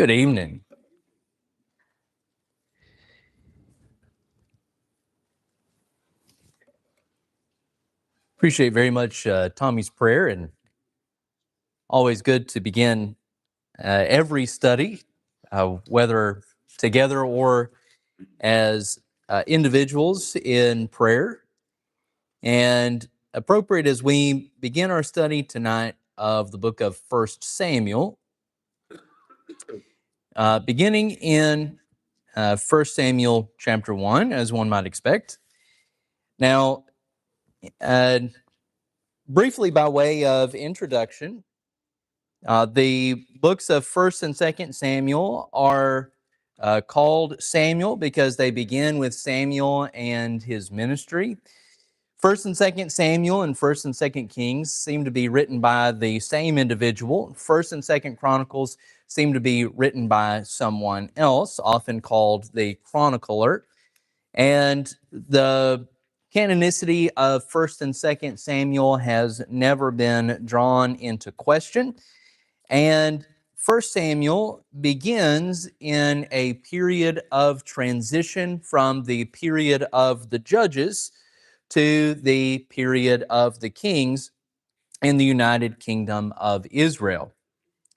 Good evening. Appreciate very much Tommy's prayer, and always good to begin every study, whether together or as individuals in prayer. And appropriate as we begin our study tonight of the book of First Samuel, beginning in 1 Samuel chapter 1, as one might expect. Now, briefly by way of introduction, the books of 1st and 2nd Samuel are called Samuel because they begin with Samuel and his ministry. 1st and 2nd Samuel and 1st and 2nd Kings seem to be written by the same individual. 1st and 2nd Chronicles seem to be written by someone else, often called the chronicler. And the canonicity of 1st and 2nd Samuel has never been drawn into question. And 1 Samuel begins in a period of transition from the period of the judges to the period of the kings in the United Kingdom of Israel.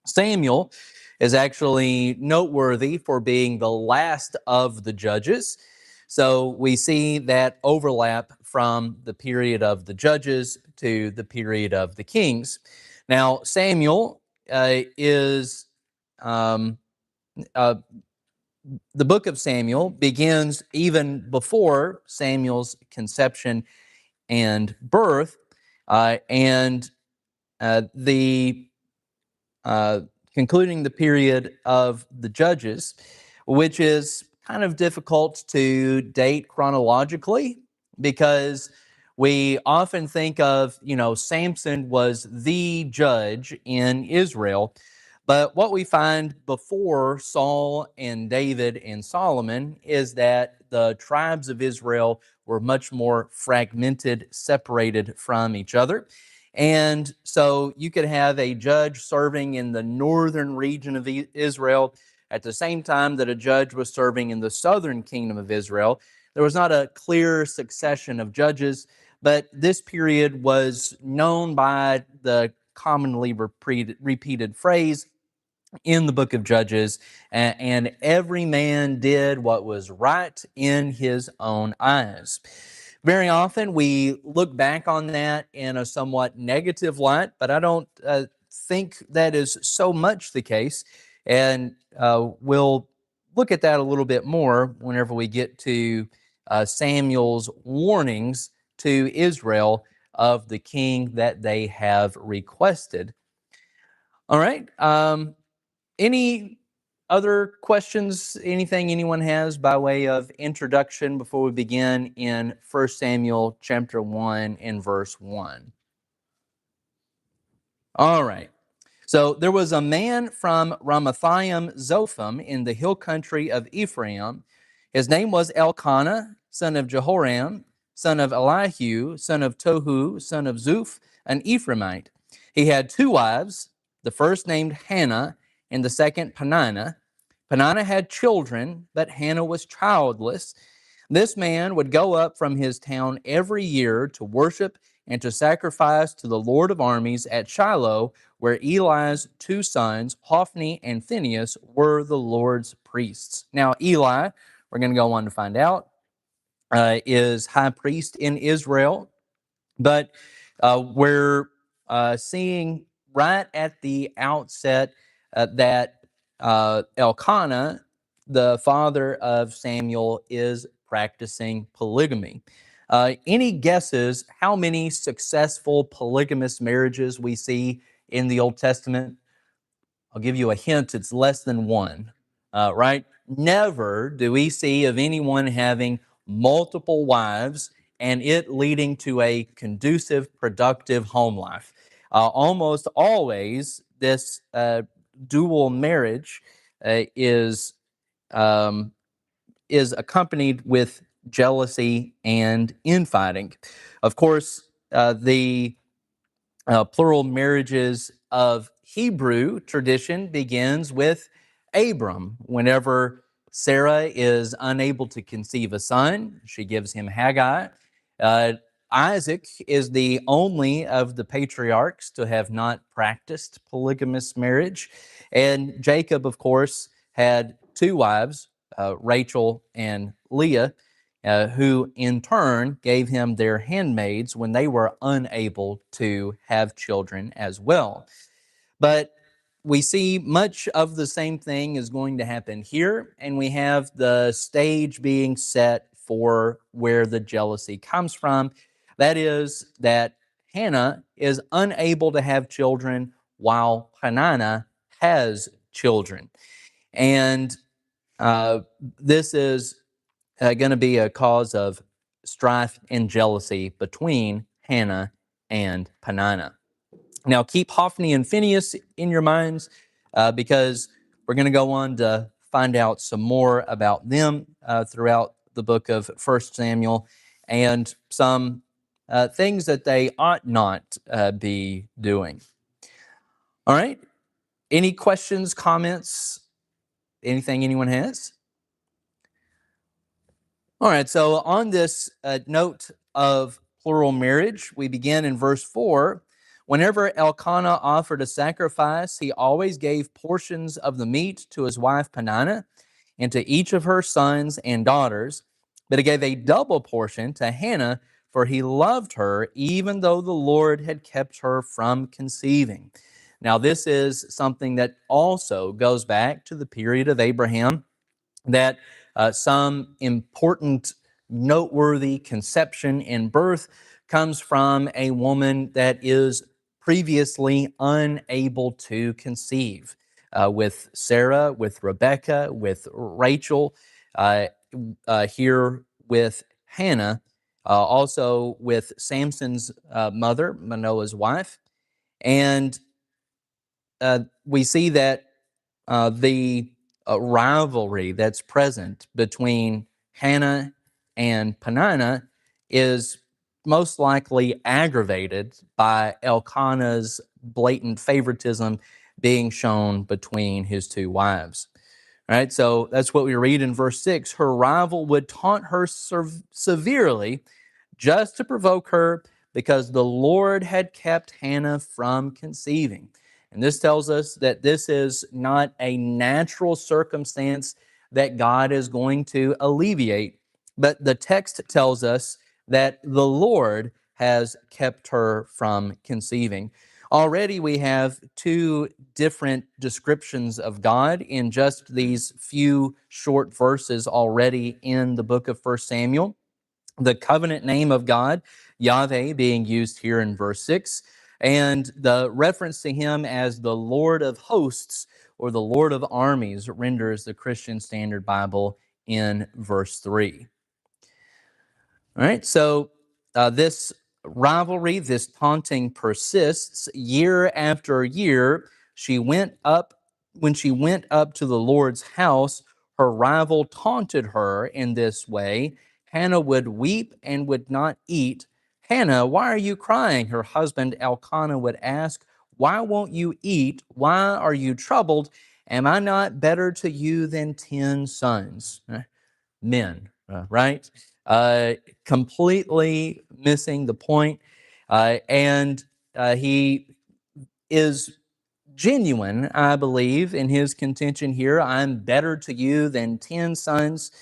Samuel is actually noteworthy for being the last of the judges. So we see that overlap from the period of the judges to the period of the kings. Now, Samuel is the book of Samuel begins even before Samuel's conception and birth, and the concluding the period of the judges, which is kind of difficult to date chronologically because we often think of, Samson was the judge in Israel. But what we find before Saul and David and Solomon is that the tribes of Israel were much more fragmented, separated from each other. And so you could have a judge serving in the northern region of Israel at the same time that a judge was serving in the southern kingdom of Israel. There was not a clear succession of judges, but this period was known by the commonly repeated phrase in the book of Judges, and every man did what was right in his own eyes. Very often we look back on that in a somewhat negative light, but I don't think that is so much the case. And we'll look at that a little bit more whenever we get to Samuel's warnings to Israel of the king that they have requested. All right. Any other questions, anything anyone has by way of introduction before we begin in 1 Samuel chapter 1 and verse 1? All right. So there was a man from Ramathaim Zophim in the hill country of Ephraim. His name was Elkanah, son of Jehoram, son of Elihu, son of Tohu, son of Zuph, an Ephraimite. He had two wives, the first named Hannah, and the second Peninnah. Peninnah had children, but Hannah was childless. This man would go up from his town every year to worship and to sacrifice to the Lord of armies at Shiloh, where Eli's two sons, Hophni and Phinehas, were the Lord's priests. Now, Eli, we're going to go on to find out, is high priest in Israel, but we're seeing right at the outset that Elkanah, the father of Samuel, is practicing polygamy. Any guesses how many successful polygamous marriages we see in the Old Testament? I'll give you a hint, it's less than one, right? Never do we see of anyone having multiple wives and it leading to a conducive, productive home life. Almost always, this dual marriage is accompanied with jealousy and infighting. Of course, the plural marriages of Hebrew tradition begins with Abram. Whenever Sarah is unable to conceive a son, she gives him Haggai. Isaac is the only of the patriarchs to have not practiced polygamous marriage. And Jacob, of course, had two wives, Rachel and Leah, who in turn gave him their handmaids when they were unable to have children as well. But we see much of the same thing is going to happen here, and we have the stage being set for where the jealousy comes from. That is, that Hannah is unable to have children while Peninnah has children. And this is going to be a cause of strife and jealousy between Hannah and Peninnah. Now, keep Hophni and Phinehas in your minds because we're going to go on to find out some more about them throughout the book of 1 Samuel and some things that they ought not be doing. All right. Any questions, comments, anything anyone has? All right. So on this note of plural marriage, we begin in verse 4. Whenever Elkanah offered a sacrifice, he always gave portions of the meat to his wife Peninnah and to each of her sons and daughters, but he gave a double portion to Hannah, for he loved her, even though the Lord had kept her from conceiving. Now, this is something that also goes back to the period of Abraham, that some important, noteworthy conception and birth comes from a woman that is previously unable to conceive. With Sarah, with Rebecca, with Rachel, here with Hannah, also with Samson's mother, Manoah's wife. And we see that the rivalry that's present between Hannah and Peninnah is most likely aggravated by Elkanah's blatant favoritism being shown between his two wives. All right, so that's what we read in verse 6. Her rival would taunt her severely just to provoke her because the Lord had kept Hannah from conceiving. And this tells us that this is not a natural circumstance that God is going to alleviate, but the text tells us that the Lord has kept her from conceiving. Already we have two different descriptions of God in just these few short verses already in the book of 1 Samuel. The covenant name of God, Yahweh, being used here in verse 6, and the reference to him as the Lord of hosts or the Lord of armies renders the Christian Standard Bible in verse 3. All right, so this rivalry, this taunting persists year after year. When she went up to the Lord's house, her rival taunted her in this way. Hannah would weep and would not eat. Hannah, why are you crying? Her husband Elkanah would ask, why won't you eat? Why are you troubled? Am I not better to you than 10 sons? Men, right? Completely missing the point. And he is genuine, I believe, in his contention here. I'm better to you than 10 sons.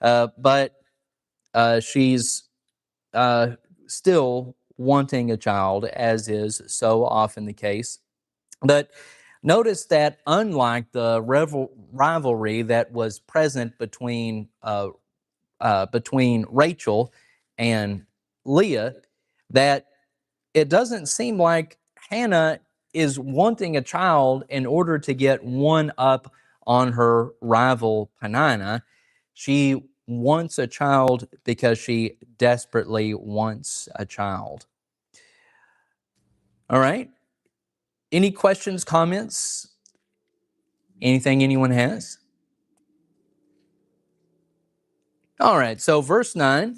But she's still wanting a child, as is so often the case. But notice that unlike the rivalry that was present between Rachel and Leah, that it doesn't seem like Hannah is wanting a child in order to get one up on her rival Peninnah. She wants a child because she desperately wants a child. All right. Any questions, comments? Anything anyone has? All right. So, verse 9.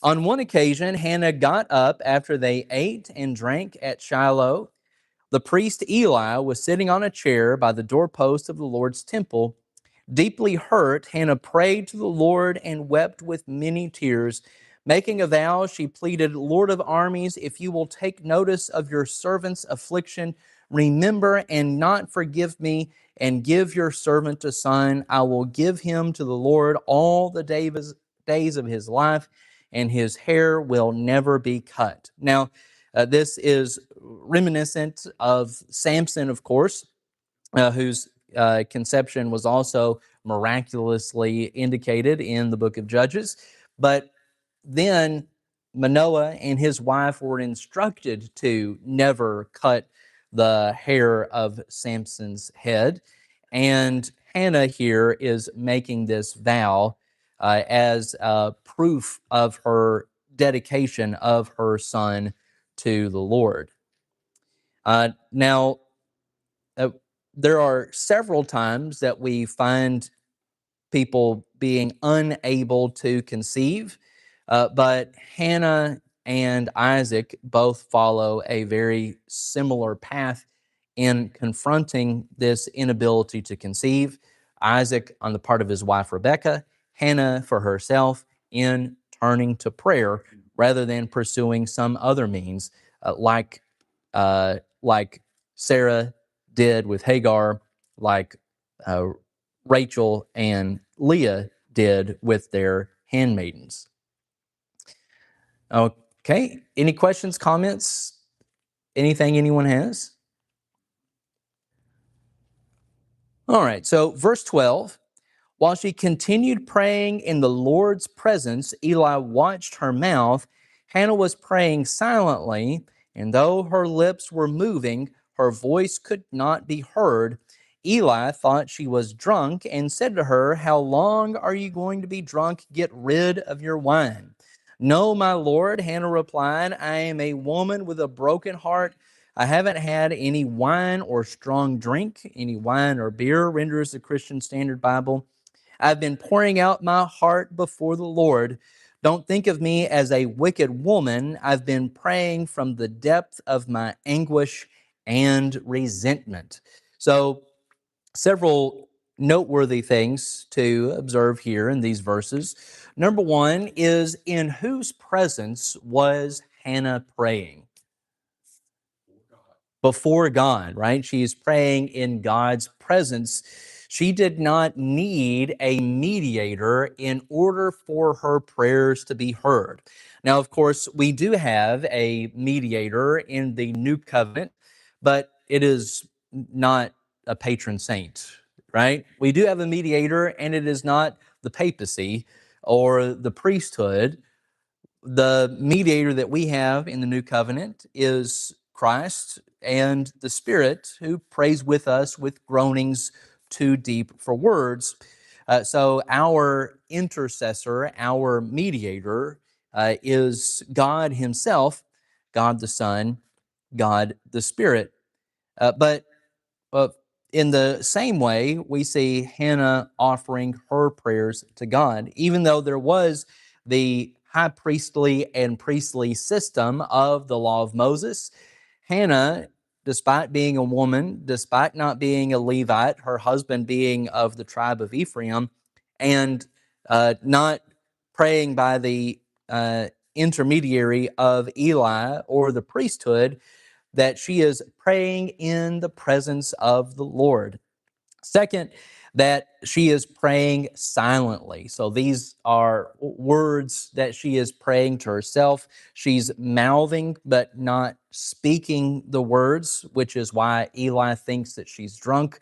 On one occasion, Hannah got up after they ate and drank at Shiloh. The priest Eli was sitting on a chair by the doorpost of the Lord's temple, Deeply hurt, Hannah prayed to the Lord and wept with many tears. Making a vow, she pleaded, Lord of armies, if you will take notice of your servant's affliction, remember and not forgive me, and give your servant a son. I will give him to the Lord all the days of his life, and his hair will never be cut. Now, this is reminiscent of Samson, of course, whose conception was also miraculously indicated in the book of Judges. But then Manoah and his wife were instructed to never cut the hair of Samson's head. And Hannah here is making this vow as proof of her dedication of her son to the Lord. Now, uh, there are several times that we find people being unable to conceive, but Hannah and Isaac both follow a very similar path in confronting this inability to conceive. Isaac on the part of his wife Rebekah, Hannah for herself in turning to prayer rather than pursuing some other means, like Sarah did with Hagar, like uh, Rachel and Leah did with their handmaidens. Okay, any questions, comments, anything anyone has? All right, so verse 12. While she continued praying in the Lord's presence, Eli watched her mouth. Hannah was praying silently, and though her lips were moving, her voice could not be heard. Eli thought she was drunk and said to her, How long are you going to be drunk? Get rid of your wine. No, my Lord, Hannah replied, I am a woman with a broken heart. I haven't had any wine or strong drink. Any wine or beer, renders the Christian Standard Bible. I've been pouring out my heart before the Lord. Don't think of me as a wicked woman. I've been praying from the depth of my anguish and resentment. So, several noteworthy things to observe here in these verses. Number one is, in whose presence was Hannah praying? Before God, right? She's praying in God's presence. She did not need a mediator in order for her prayers to be heard. Now, of course, we do have a mediator in the new covenant, but it is not a patron saint, right? We do have a mediator, and it is not the papacy or the priesthood. The mediator that we have in the new covenant is Christ and the Spirit, who prays with us with groanings too deep for words. So our intercessor, our mediator, is God Himself, God the Son, God the Spirit. But uh, in the same way, we see Hannah offering her prayers to God, even though there was the high priestly and priestly system of the law of Moses. Hannah, despite being a woman, despite not being a Levite, her husband being of the tribe of Ephraim, and not praying by the intermediary of Eli or the priesthood, that she is praying in the presence of the Lord. Second, that she is praying silently. So these are words that she is praying to herself. She's mouthing but not speaking the words, which is why Eli thinks that she's drunk.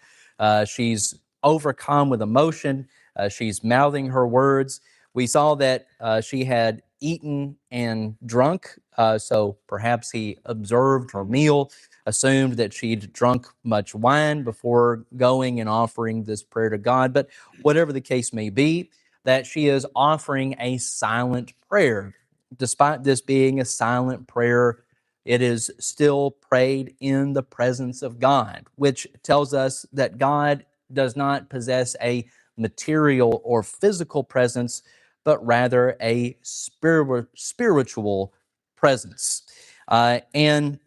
She's overcome with emotion. She's mouthing her words. We saw that she had eaten and drunk, so perhaps he observed her meal, assumed that she'd drunk much wine before going and offering this prayer to God. But whatever the case may be, that she is offering a silent prayer. Despite this being a silent prayer, it is still prayed in the presence of God, which tells us that God does not possess a material or physical presence, but rather a spiritual presence. And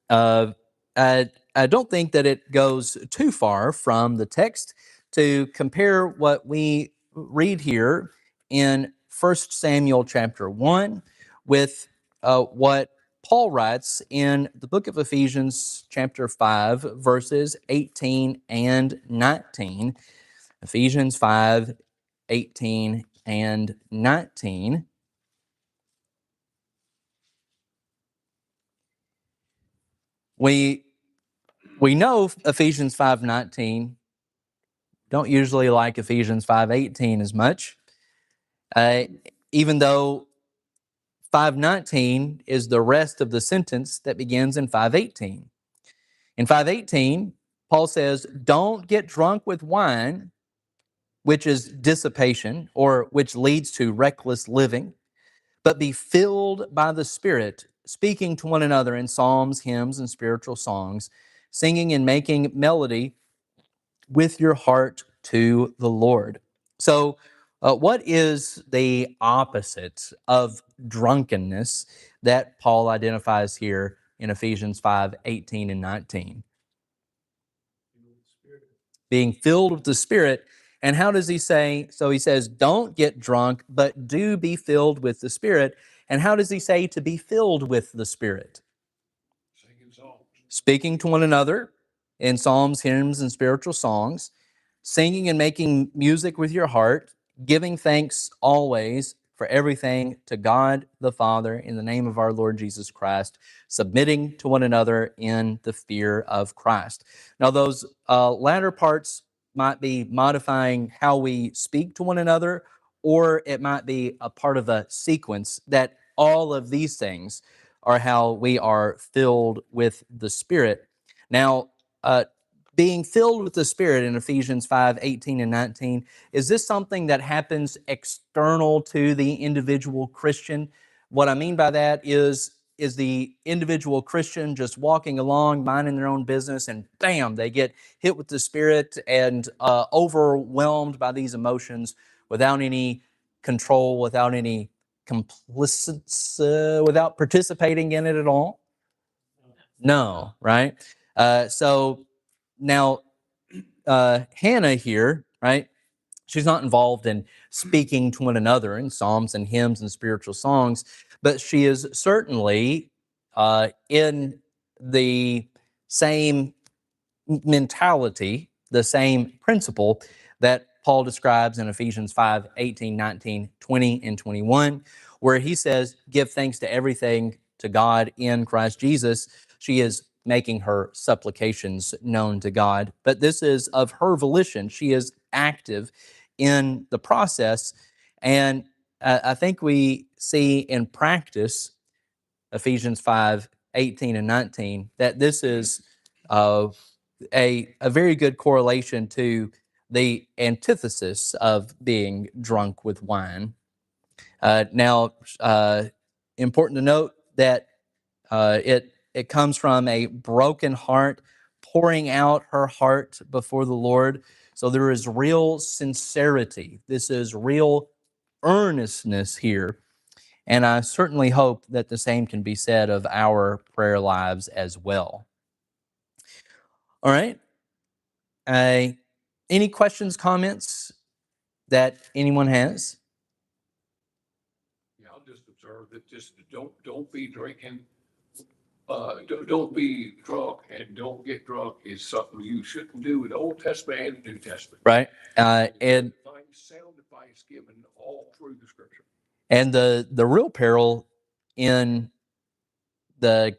uh, I don't think that it goes too far from the text to compare what we read here in 1 Samuel chapter 1 with what Paul writes in the book of Ephesians chapter 5, verses 18 and 19. Ephesians 5, 18 and 19. We know Ephesians 5:19. Don't usually like Ephesians 5:18 as much, uh, even though 5:19 is the rest of the sentence that begins in 5:18. In 5:18, Paul says, "Don't get drunk with wine, which is dissipation or which leads to reckless living, but be filled by the Spirit, speaking to one another in psalms, hymns, and spiritual songs, singing and making melody with your heart to the Lord." So, what is the opposite of drunkenness that Paul identifies here in Ephesians 5:18 and 19? Being filled with the Spirit. And how does he say? So he says, don't get drunk, but do be filled with the Spirit. And how does he say to be filled with the Spirit? Speaking to one another in psalms, hymns, and spiritual songs, singing and making music with your heart, giving thanks always for everything to God the Father in the name of our Lord Jesus Christ, submitting to one another in the fear of Christ. Now, those latter parts might be modifying how we speak to one another, or it might be a part of a sequence that all of these things are how we are filled with the Spirit. Now, being filled with the Spirit in Ephesians 5:18 and 19, is this something that happens external to the individual Christian? What I mean by that is the individual Christian just walking along, minding their own business, and bam, they get hit with the Spirit and overwhelmed by these emotions without any control, without any complicity, without participating in it at all? No, right? So now, Hannah here, right? She's not involved in speaking to one another in psalms and hymns and spiritual songs, but she is certainly in the same mentality, the same principle that Paul describes in Ephesians 5:18, 19, 20, and 21, where he says, give thanks to everything to God in Christ Jesus. She is making her supplications known to God, but this is of her volition. She is active in the process. And I think we see in practice, Ephesians 5:18 and 19, that this is uh, a very good correlation to the antithesis of being drunk with wine. Now, important to note that it comes from a broken heart, pouring out her heart before the Lord. So there is real sincerity. This is real earnestness here. And I certainly hope that the same can be said of our prayer lives as well. All right. Uh, any questions, comments that anyone has? Yeah, I'll just observe that just don't be drinking. Don't be drunk and don't get drunk is something you shouldn't do in the Old Testament and the New Testament. Right. And Find sound advice given all through the Scripture. and the real peril in the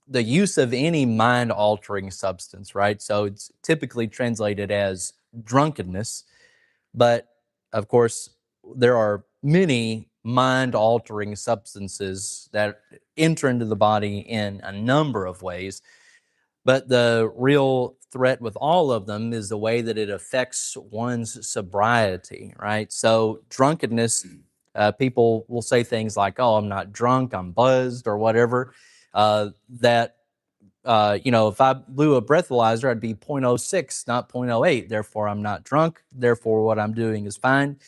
use of any mind altering substance, right? So it's typically translated as drunkenness, but of course there are many mind altering substances that enter into the body in a number of ways. But the real threat with all of them is the way that it affects one's sobriety, right? So, drunkenness, people will say things like, oh, I'm not drunk, I'm buzzed, or whatever. That, if I blew a breathalyzer, I'd be zero point 0.06, not 0.08. Therefore, I'm not drunk. Therefore, what I'm doing is fine.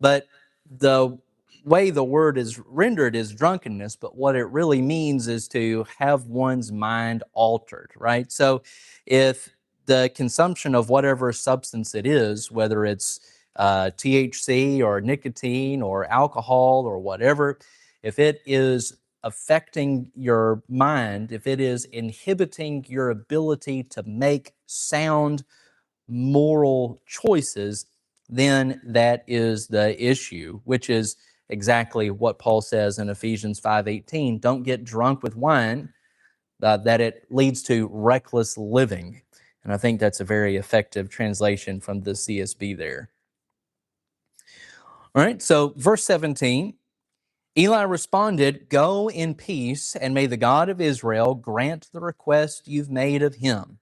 But the way the word is rendered is drunkenness, but what it really means is to have one's mind altered, right? So if the consumption of whatever substance it is, whether it's THC or nicotine or alcohol or whatever, if it is affecting your mind, if it is inhibiting your ability to make sound moral choices, then that is the issue, which is exactly what Paul says in Ephesians 5:18. Don't get drunk with wine, that it leads to reckless living. And I think that's a very effective translation from the CSB there. All right, so verse 17, Eli responded, "Go in peace, and may the God of Israel grant the request you've made of him.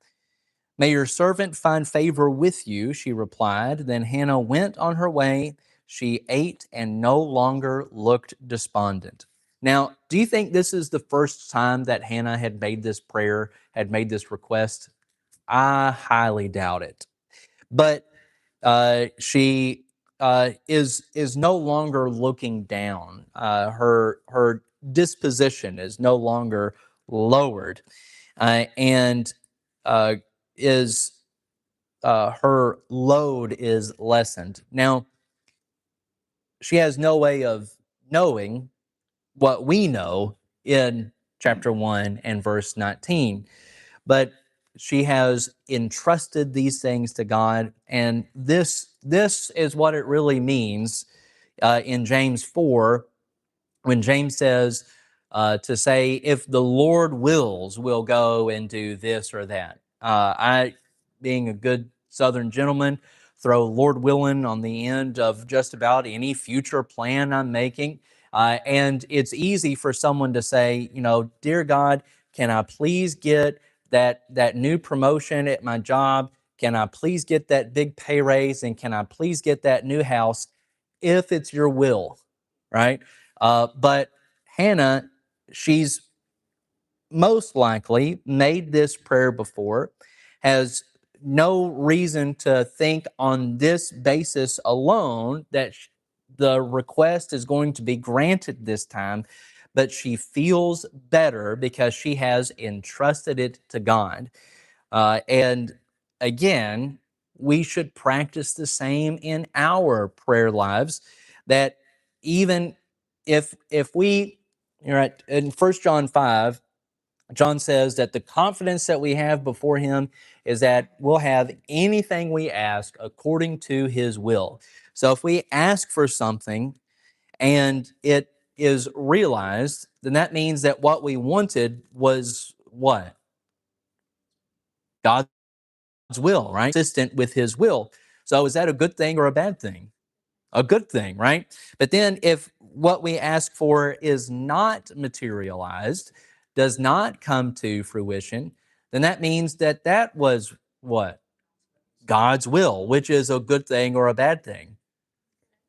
May your servant find favor with you," she replied. Then Hannah went on her way. She ate and no longer looked despondent. Now, do you think this is the first time that Hannah had made this prayer, had made this request? I highly doubt it. But she is no longer looking down. Her disposition is no longer lowered, and uh, is her load is lessened. Now, she has no way of knowing what we know in chapter 1 and verse 19, but she has entrusted these things to God, and this is what it really means in James 4, when James says to say, if the Lord wills, we'll go and do this or that. I, being a good Southern gentleman, throw Lord willing on the end of just about any future plan I'm making. And it's easy for someone to say, dear God, can I please get that new promotion at my job? Can I please get that big pay raise? And can I please get that new house if it's your will, right? But Hannah, she's most likely made this prayer before, has no reason to think on this basis alone that the request is going to be granted this time, but she feels better because she has entrusted it to God. And again, we should practice the same in our prayer lives, that even if we, right, in 1 John 5, John says that the confidence that we have before him is that we'll have anything we ask according to his will. So if we ask for something and it is realized, then that means that what we wanted was what? God's will, right? Consistent with his will. So is that a good thing or a bad thing? A good thing, right? But then if what we ask for is not materialized, does not come to fruition, then that means that that was what? God's will, which is a good thing or a bad thing?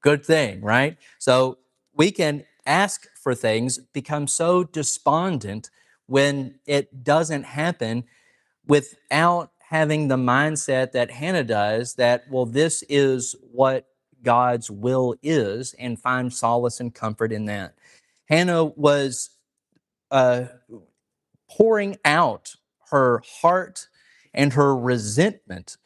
Good thing, right? So we can ask for things, become so despondent when it doesn't happen, without having the mindset that Hannah does, that, well, this is what God's will is, and find solace and comfort in that. Hannah was uh, pouring out her heart and her resentment.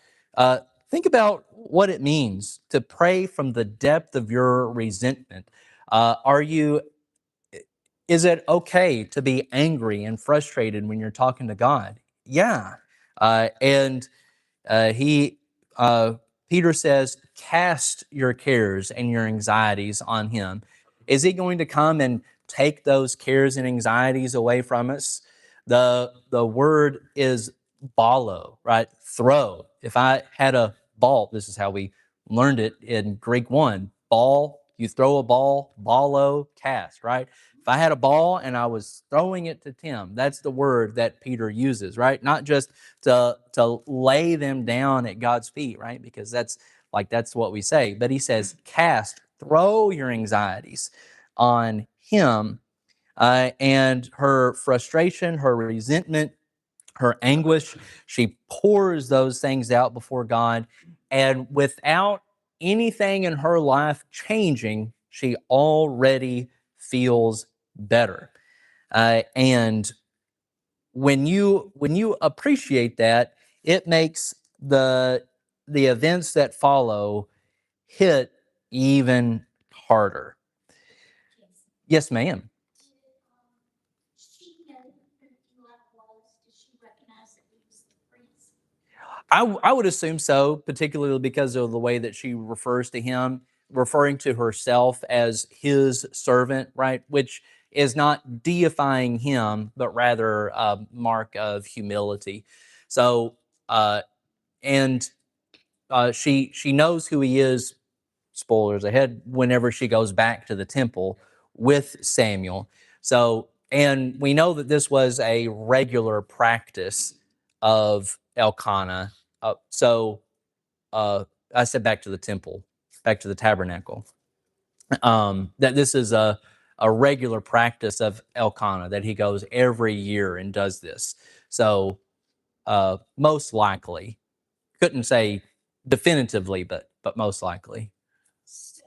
Think about what it means to pray from the depth of your resentment. Are you Is it okay to be angry and frustrated when you're talking to God? Yeah. And he Peter says, cast your cares and your anxieties on him. Is he going to come and take those cares and anxieties away from us? The word is ballo, right? Throw. If I had a ball, this is how we learned it in Greek 1. Ball, you throw a ball, ballo, cast, right? If I had a ball and I was throwing it to Tim, that's the word that Peter uses, right? Not just to lay them down at God's feet, right? Because that's what we say. But he says, cast, throw your anxieties on him. And her frustration, her resentment, her anguish, she pours those things out before God. And without anything in her life changing, she already feels better. And when you appreciate that, it makes the events that follow hit even harder. Yes, ma'am. I would assume so, particularly because of the way that she refers to him, referring to herself as his servant, right? Which is not deifying him, but rather a mark of humility. So, uh, and she knows who he is. Spoilers ahead. Whenever she goes back to the temple with Samuel, so and we know that this was a regular practice of Elkanah. So I said back to the temple, back to the tabernacle. That this is a regular practice of Elkanah, that he goes every year and does this. So most likely, couldn't say definitively, but most likely. So,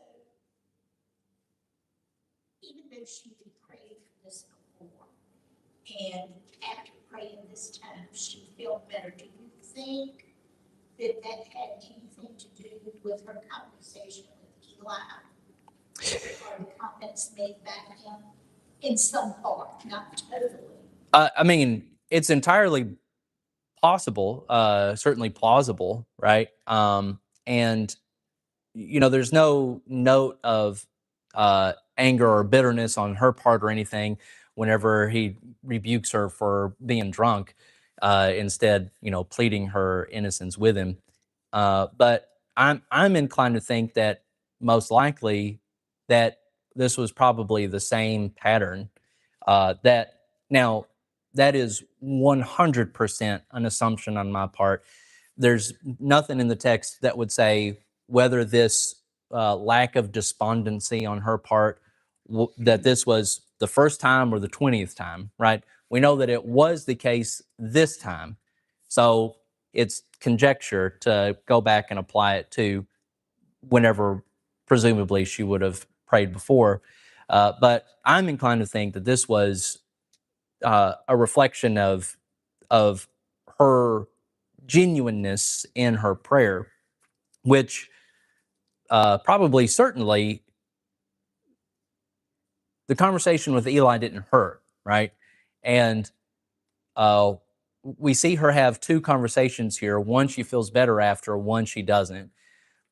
even though she had prayed for this before, and after praying this time, she felt better, do you think that that had anything to do with her conversation with Eli? Or the comments made back to him in some part, not totally? I mean, it's entirely possible, certainly plausible, right? And there's no note of anger or bitterness on her part or anything whenever he rebukes her for being drunk, instead, pleading her innocence with him. But I'm inclined to think that most likely that this was probably the same pattern. That now that is 100% an assumption on my part. There's nothing in the text that would say whether this lack of despondency on her part, that this was the first time or the 20th time, right? We know that it was the case this time. So it's conjecture to go back and apply it to whenever presumably she would have prayed before. But I'm inclined to think that this was a reflection of her genuineness in her prayer, which probably certainly the conversation with Eli didn't hurt, right? And uh, we see her have two conversations here. One she feels better after, one she doesn't.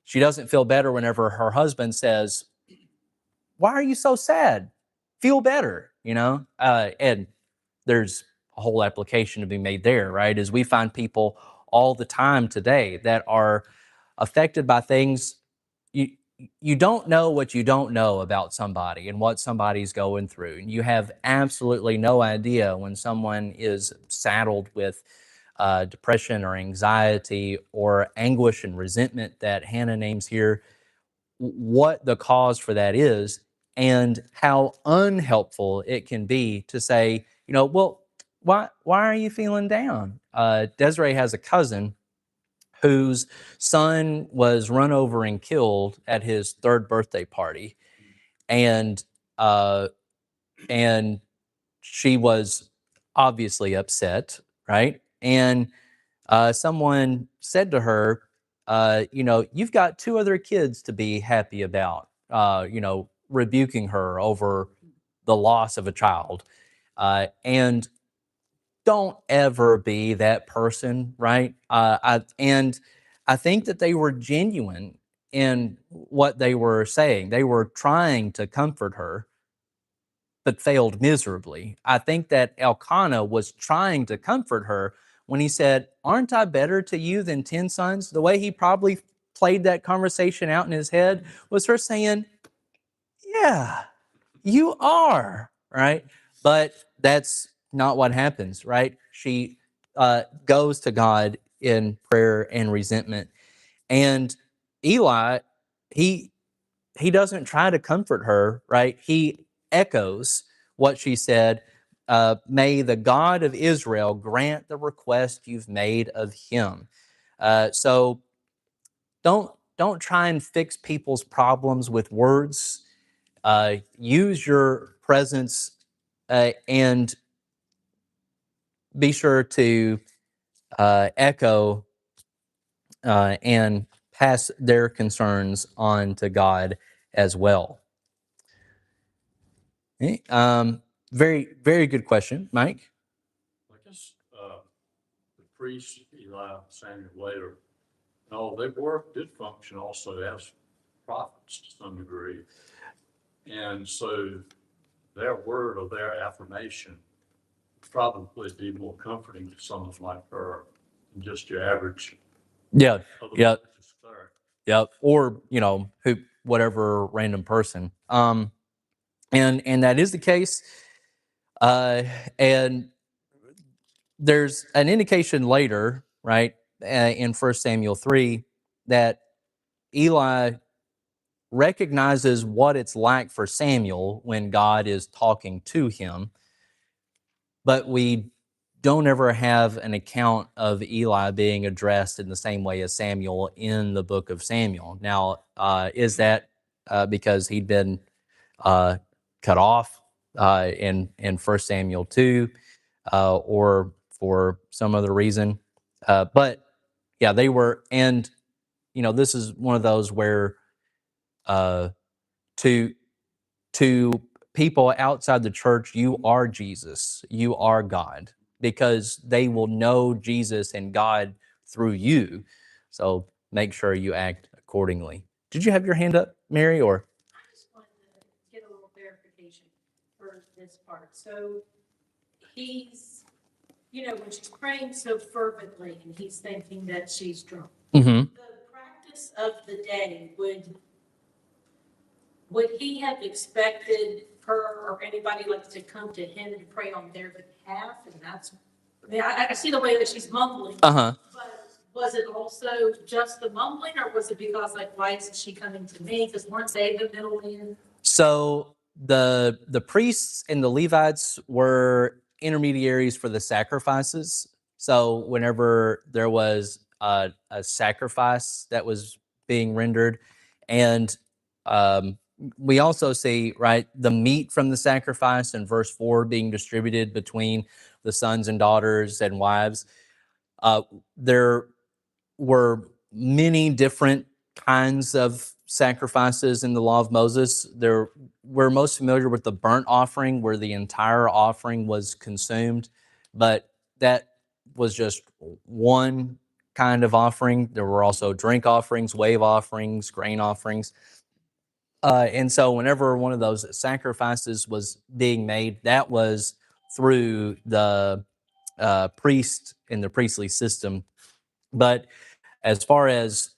She doesn't feel better whenever her husband says, "Why are you so sad? Feel better," and there's a whole application to be made there, right? As we find people all the time today that are affected by things. You don't know what you don't know about somebody and what somebody's going through. And you have absolutely no idea when someone is saddled with depression or anxiety or anguish and resentment that Hannah names here, what the cause for that is, and how unhelpful it can be to say, well, why are you feeling down? Desiree has a cousin whose son was run over and killed at his third birthday party, and uh, and she was obviously upset, right? And someone said to her, you've got two other kids to be happy about, rebuking her over the loss of a child. And don't ever be that person, right? I think that they were genuine in what they were saying. They were trying to comfort her, but failed miserably. I think that Elkanah was trying to comfort her when he said, "Aren't I better to you than 10 sons?" The way he probably played that conversation out in his head was her saying, "Yeah, you are," right? But that's not what happens, right? She goes to God in prayer and resentment. And Eli, he he doesn't try to comfort her, right? He echoes what she said. May the God of Israel grant the request you've made of him. So don't try and fix people's problems with words. Use your presence, and be sure to echo and pass their concerns on to God as well. Okay, very, very good question, Mike. I guess the priests, Eli, Samuel later, no, did function also as prophets to some degree. And so their word or their affirmation would probably be more comforting to someone like her than just your average Yeah, other yeah, religious cleric. yeah, or whatever random person. And that is the case. And there's an indication later, right, in 1 Samuel 3, that Eli recognizes what it's like for Samuel when God is talking to him, but we don't ever have an account of Eli being addressed in the same way as Samuel in the book of Samuel. Now, is that because he'd been cut off in 1 Samuel 2, or for some other reason? But yeah, they were, and this is one of those where uh, to to people outside the church, you are Jesus, you are God, because they will know Jesus and God through you. So make sure you act accordingly. Did you have your hand up, Mary, or? I just wanted to get a little verification for this part. So he's, when she's praying so fervently and he's thinking that she's drunk. Mm-hmm. The practice of the day, would he have expected her or anybody like to come to him to pray on their behalf? And that's, I see the way that she's mumbling. Uh-huh. But was it also just the mumbling, or was it because why isn't she coming to me? Because weren't they the middleman? So the priests and the Levites were intermediaries for the sacrifices. So whenever there was a sacrifice that was being rendered, and we also see, right, the meat from the sacrifice in verse 4 being distributed between the sons and daughters and wives. There were many different kinds of sacrifices in the law of Moses. We're most familiar with the burnt offering, where the entire offering was consumed, but that was just one kind of offering. There were also drink offerings, wave offerings, grain offerings. And so whenever one of those sacrifices was being made, that was through the priest in the priestly system. But as far as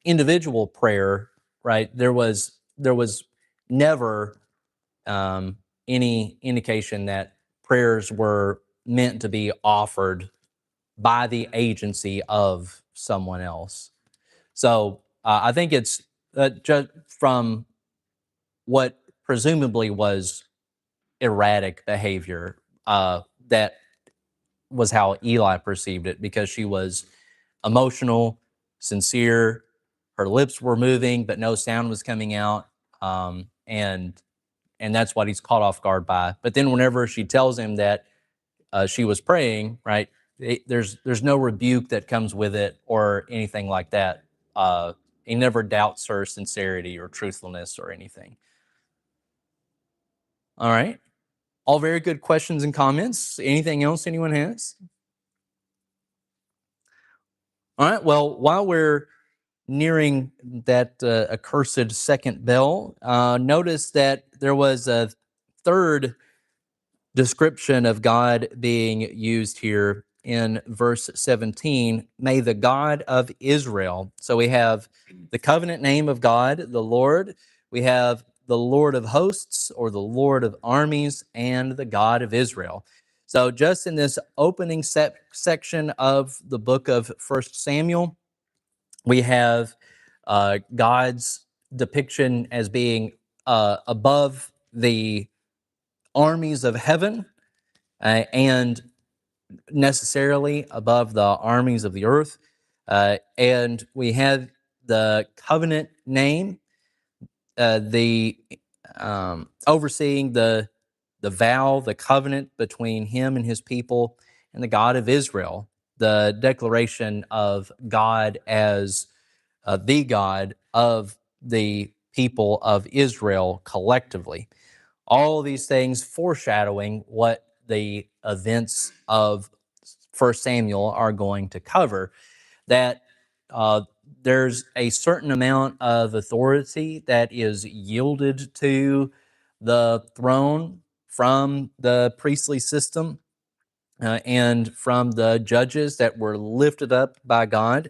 individual prayer, right, there was never any indication that prayers were meant to be offered by the agency of someone else. So I think it's just from what presumably was erratic behavior, that was how Eli perceived it, because she was emotional, sincere, her lips were moving, but no sound was coming out. And that's what he's caught off guard by. But then whenever she tells him that she was praying, right, there's no rebuke that comes with it or anything like that. He never doubts her sincerity or truthfulness or anything. All right. All very good questions and comments. Anything else anyone has? All right. Well, while we're nearing that accursed second bell, notice that there was a third description of God being used here in verse 17. May the God of Israel. So we have the covenant name of God, the Lord. We have the Lord of hosts, or the Lord of armies, and the God of Israel. So just in this opening section of the book of 1 Samuel, we have God's depiction as being above the armies of heaven, and necessarily above the armies of the earth. And we have the covenant name, the overseeing the vow, the covenant between him and his people, and the God of Israel. the declaration of God as the God of the people of Israel collectively. All of these things foreshadowing what the events of 1 Samuel are going to cover, that there's a certain amount of authority that is yielded to the throne from the priestly system and from the judges that were lifted up by God,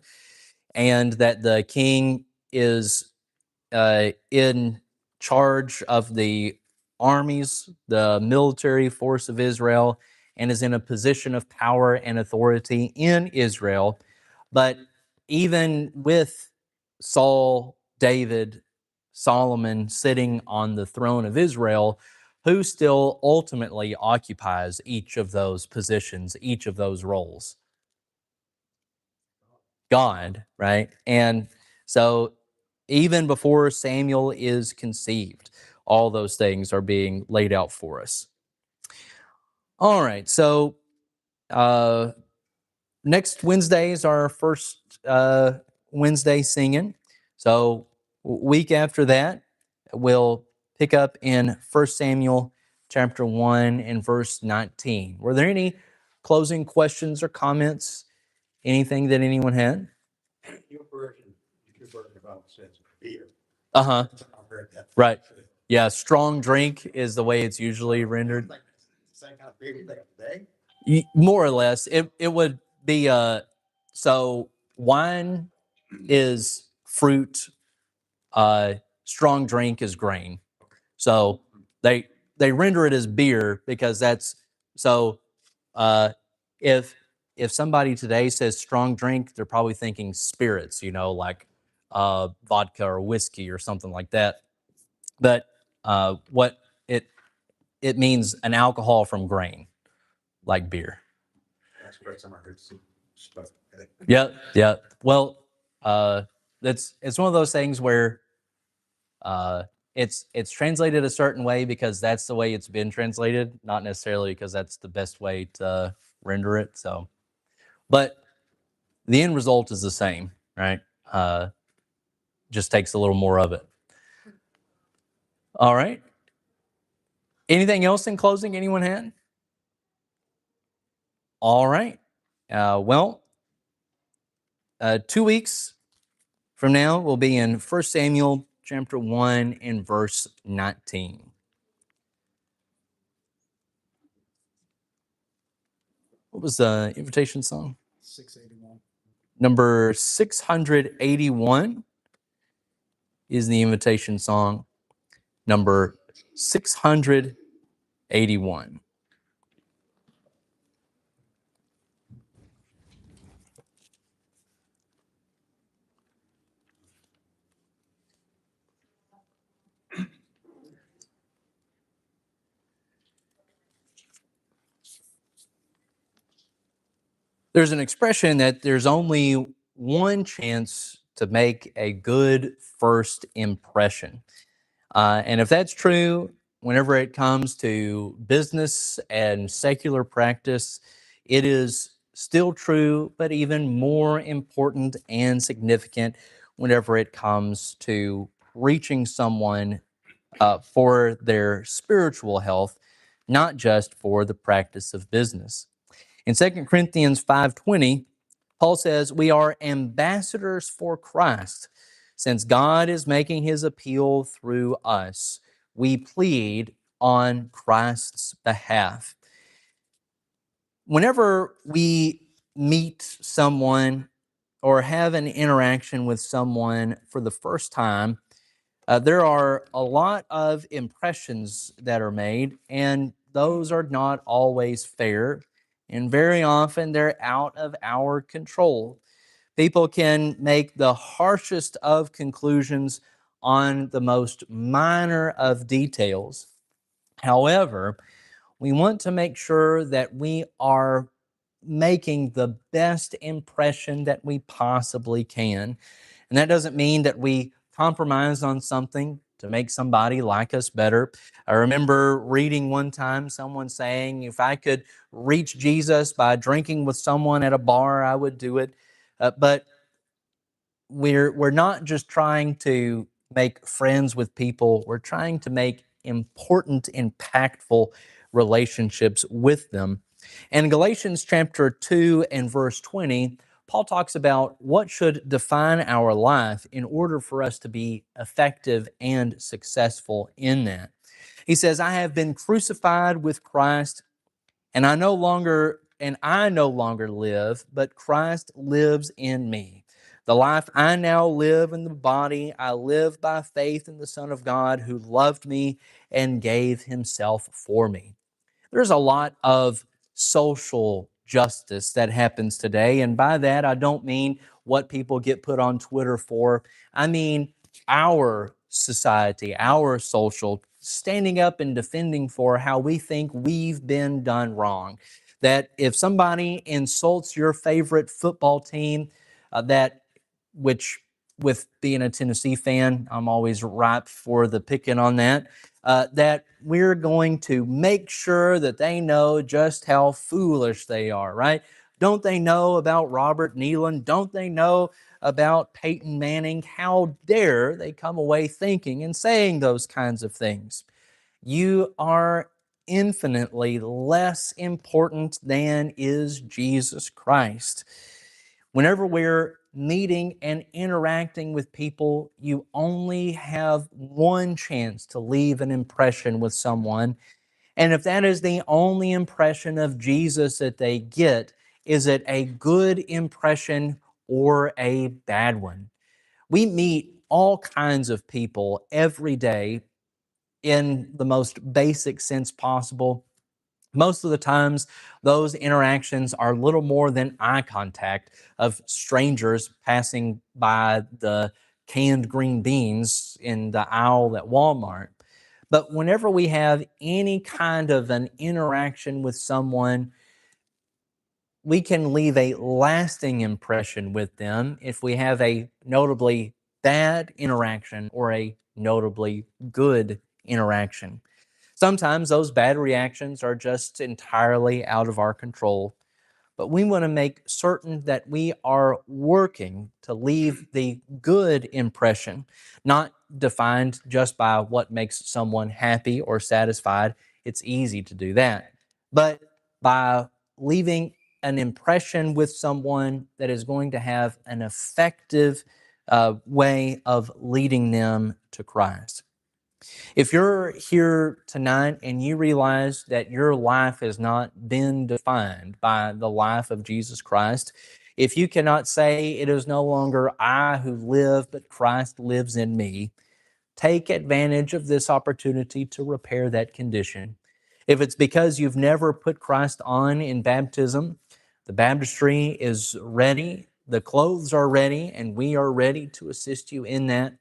and that the king is in charge of the armies, the military force of Israel, and is in a position of power and authority in Israel. But even with Saul, David, Solomon sitting on the throne of Israel, who still ultimately occupies each of those positions, each of those roles? God, right? And so even before Samuel is conceived, all those things are being laid out for us. All right, so next Wednesday is our first Wednesday singing. So week after that, we'll pick up in 1 Samuel chapter 1 and verse 19. Were there any closing questions or comments? Anything that anyone had? Your version about says beer. Uh-huh. I've heard that. Right. Yeah, strong drink is the way it's usually rendered. Like, same kind of beer you think of today? More or less. It would be so wine is fruit, strong drink is grain. So they render it as beer because that's so uh if somebody today says strong drink, they're probably thinking spirits, like vodka or whiskey or something like that. But what it means an alcohol from grain, like beer. That's the first time I heard some stuff. Yeah. Well, it's one of those things where it's translated a certain way because that's the way it's been translated, not necessarily because that's the best way to render it. So, but the end result is the same, right? Just takes a little more of it. All right. Anything else in closing anyone had? All right. Well, 2 weeks from now, we'll be in 1 Samuel chapter 1 and verse 19. What was the invitation song? 681. Number 681 is the invitation song. Number 681. There's an expression that there's only one chance to make a good first impression. And if that's true, whenever it comes to business and secular practice, it is still true, but even more important and significant whenever it comes to reaching someone for their spiritual health, not just for the practice of business. In 2 Corinthians 5:20, Paul says, "We are ambassadors for Christ. Since God is making his appeal through us, we plead on Christ's behalf." Whenever we meet someone or have an interaction with someone for the first time, there are a lot of impressions that are made, and those are not always fair. And very often they're out of our control. People can make the harshest of conclusions on the most minor of details. However, we want to make sure that we are making the best impression that we possibly can. And that doesn't mean that we compromise on something to make somebody like us better. I remember reading one time someone saying, if I could reach Jesus by drinking with someone at a bar, I would do it. But we're not just trying to make friends with people, we're trying to make important, impactful relationships with them. And in Galatians chapter 2 and verse 20, Paul talks about what should define our life in order for us to be effective and successful in that. He says, I have been crucified with Christ, and I no longer live, but Christ lives in me. The life I now live in the body, I live by faith in the Son of God who loved me and gave himself for me. There's a lot of social justice that happens today. And by that, I don't mean what people get put on Twitter for. I mean our society, our social, standing up and defending for how we think we've been done wrong. That if somebody insults your favorite football team, which with being a Tennessee fan, I'm always ripe for the picking on that, that we're going to make sure that they know just how foolish they are, right? Don't they know about Robert Nealon? Don't they know about Peyton Manning? How dare they come away thinking and saying those kinds of things? You are infinitely less important than is Jesus Christ. Whenever we're meeting and interacting with people, you only have one chance to leave an impression with someone. And if that is the only impression of Jesus that they get, is it a good impression or a bad one? We meet all kinds of people every day in the most basic sense possible. Most of the times, those interactions are little more than eye contact of strangers passing by the canned green beans in the aisle at Walmart. But whenever we have any kind of an interaction with someone, we can leave a lasting impression with them if we have a notably bad interaction or a notably good interaction. Sometimes those bad reactions are just entirely out of our control, but we want to make certain that we are working to leave the good impression, not defined just by what makes someone happy or satisfied. It's easy to do that. But by leaving an impression with someone that is going to have an effective way of leading them to Christ. If you're here tonight and you realize that your life has not been defined by the life of Jesus Christ, if you cannot say it is no longer I who live, but Christ lives in me, take advantage of this opportunity to repair that condition. If it's because you've never put Christ on in baptism, the baptistry is ready, the clothes are ready, and we are ready to assist you in that.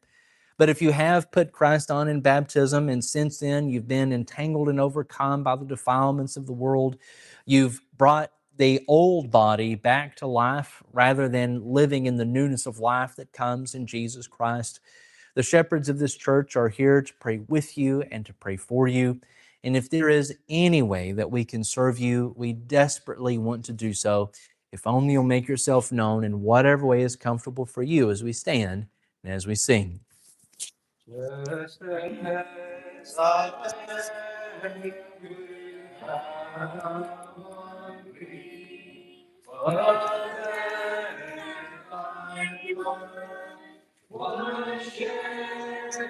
But if you have put Christ on in baptism and since then you've been entangled and overcome by the defilements of the world, you've brought the old body back to life rather than living in the newness of life that comes in Jesus Christ. The shepherds of this church are here to pray with you and to pray for you. And if there is any way that we can serve you, we desperately want to do so. If only you'll make yourself known in whatever way is comfortable for you as we stand and as we sing. Just as I would be, but that I was shed